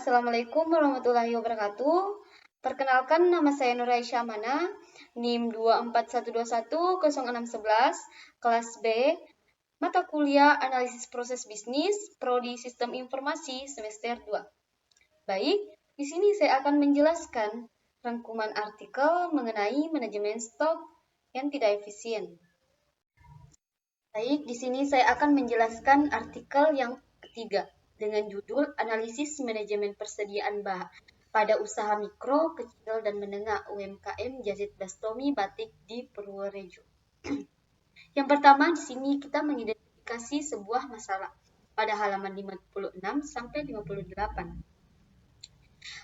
Assalamualaikum warahmatullahi wabarakatuh. Perkenalkan, nama saya Nur Aisyah Mana, NIM 241210611, kelas B, mata kuliah Analisis Proses Bisnis, Prodi Sistem Informasi, semester 2. Baik, di sini saya akan menjelaskan rangkuman artikel mengenai manajemen stok yang tidak efisien. Baik, di sini saya akan menjelaskan artikel yang ketiga dengan judul Analisis Manajemen Persediaan pada Usaha Mikro, Kecil, dan Menengah UMKM Jazid Bastomi Batik di Purworejo. Yang pertama, di sini kita mengidentifikasi sebuah masalah pada halaman 56 sampai 58.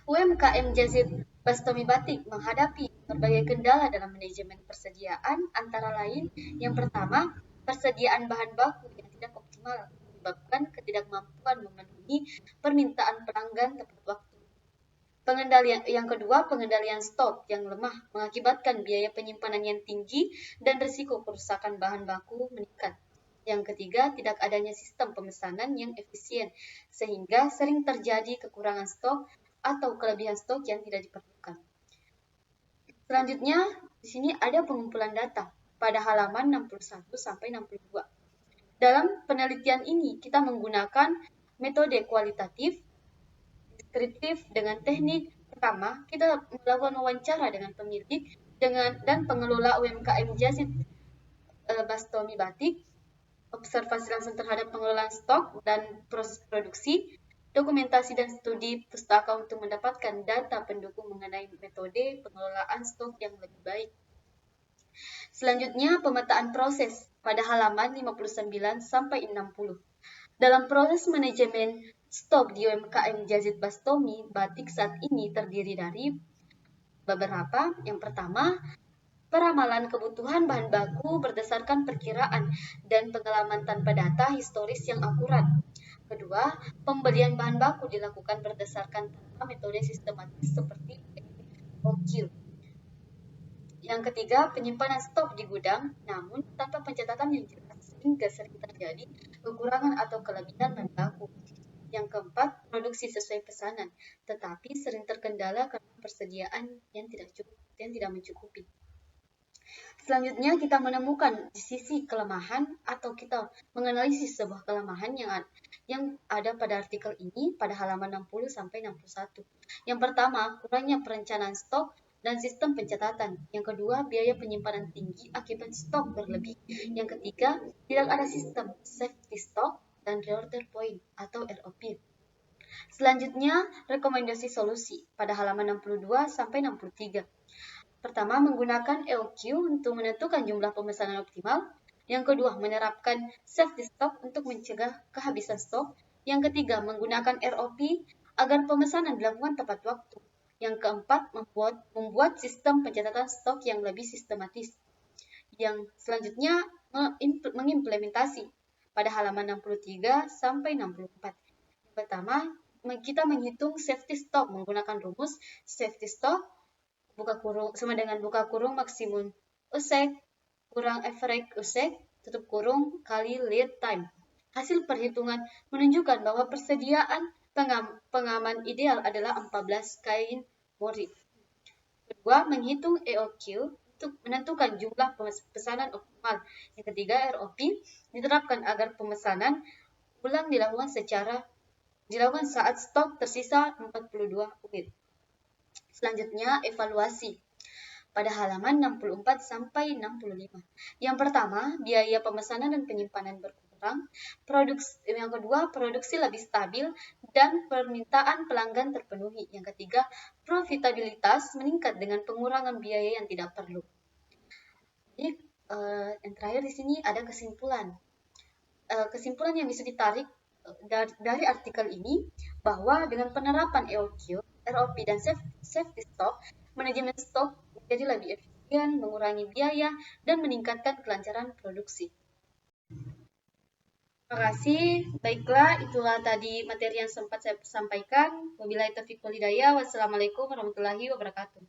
UMKM Jazid Bastomi Batik menghadapi berbagai kendala dalam manajemen persediaan, antara lain yang pertama, persediaan bahan baku yang tidak optimal menyebabkan ketidakmampuan memenuhi permintaan pelanggan tepat waktu. Yang kedua, pengendalian stok yang lemah mengakibatkan biaya penyimpanan yang tinggi dan risiko kerusakan bahan baku meningkat. Yang ketiga, tidak adanya sistem pemesanan yang efisien sehingga sering terjadi kekurangan stok atau kelebihan stok yang tidak diperlukan. Selanjutnya, di sini ada pengumpulan data pada halaman 61 sampai 62. Dalam penelitian ini, kita menggunakan metode kualitatif, deskriptif dengan teknik. Pertama, kita melakukan wawancara dengan pemilik dan pengelola UMKM Jazid Bastomi Batik, observasi langsung terhadap pengelolaan stok dan proses produksi, dokumentasi dan studi pustaka untuk mendapatkan data pendukung mengenai metode pengelolaan stok yang lebih baik. Selanjutnya, pemetaan proses pada halaman 59 sampai 60. Dalam proses manajemen stok di UMKM Jazid Bastomi Batik saat ini terdiri dari beberapa. Yang pertama, peramalan kebutuhan bahan baku berdasarkan perkiraan dan pengalaman tanpa data historis yang akurat. Kedua, pembelian bahan baku dilakukan berdasarkan metode sistematis seperti OQ. Yang ketiga, penyimpanan stok di gudang, namun tanpa pencatatan yang jelas sehingga sering terjadi kekurangan atau kelebihan bahan baku. Yang keempat, produksi sesuai pesanan, tetapi sering terkendala karena persediaan yang tidak mencukupi. Selanjutnya, kita menemukan di sisi kelemahan atau kita menganalisis sebuah kelemahan yang ada pada artikel ini pada halaman 60 sampai 61. Yang pertama, kurangnya perencanaan stok dan sistem pencatatan. Yang kedua, biaya penyimpanan tinggi akibat stok berlebih. Yang ketiga, tidak ada sistem safety stock dan reorder point atau ROP. Selanjutnya, rekomendasi solusi pada halaman 62 sampai 63. Pertama, menggunakan EOQ untuk menentukan jumlah pemesanan optimal. Yang kedua, menerapkan safety stock untuk mencegah kehabisan stok. Yang ketiga, menggunakan ROP agar pemesanan dilakukan tepat waktu. Yang keempat, membuat sistem pencatatan stok yang lebih sistematis. Yang selanjutnya, mengimplementasi pada halaman 63 sampai 64. Yang pertama, kita menghitung safety stock menggunakan rumus safety stock buka kurung sama dengan buka kurung maksimum usek kurang average usek tutup kurung kali lead time. Hasil perhitungan menunjukkan bahwa persediaan pengaman ideal adalah 14 kain motif. Kedua, menghitung EOQ untuk menentukan jumlah pesanan optimal. Yang ketiga, ROP diterapkan agar pemesanan ulang dilakukan saat stok tersisa 42 unit. Selanjutnya, evaluasi pada halaman 64 sampai 65. Yang pertama, biaya pemesanan dan penyimpanan berkurang. Yang kedua, produksi lebih stabil dan permintaan pelanggan terpenuhi. Yang ketiga, profitabilitas meningkat dengan pengurangan biaya yang tidak perlu. Jadi, yang terakhir di sini ada kesimpulan. Kesimpulan yang bisa ditarik dari artikel ini bahwa dengan penerapan EOQ, ROP dan safety stock, manajemen stok menjadi lebih efisien, mengurangi biaya, dan meningkatkan kelancaran produksi. Terima kasih. Baiklah, itulah tadi materi yang sempat saya sampaikan. Wabillahi taufiq wal hidayah. Wassalamualaikum warahmatullahi wabarakatuh.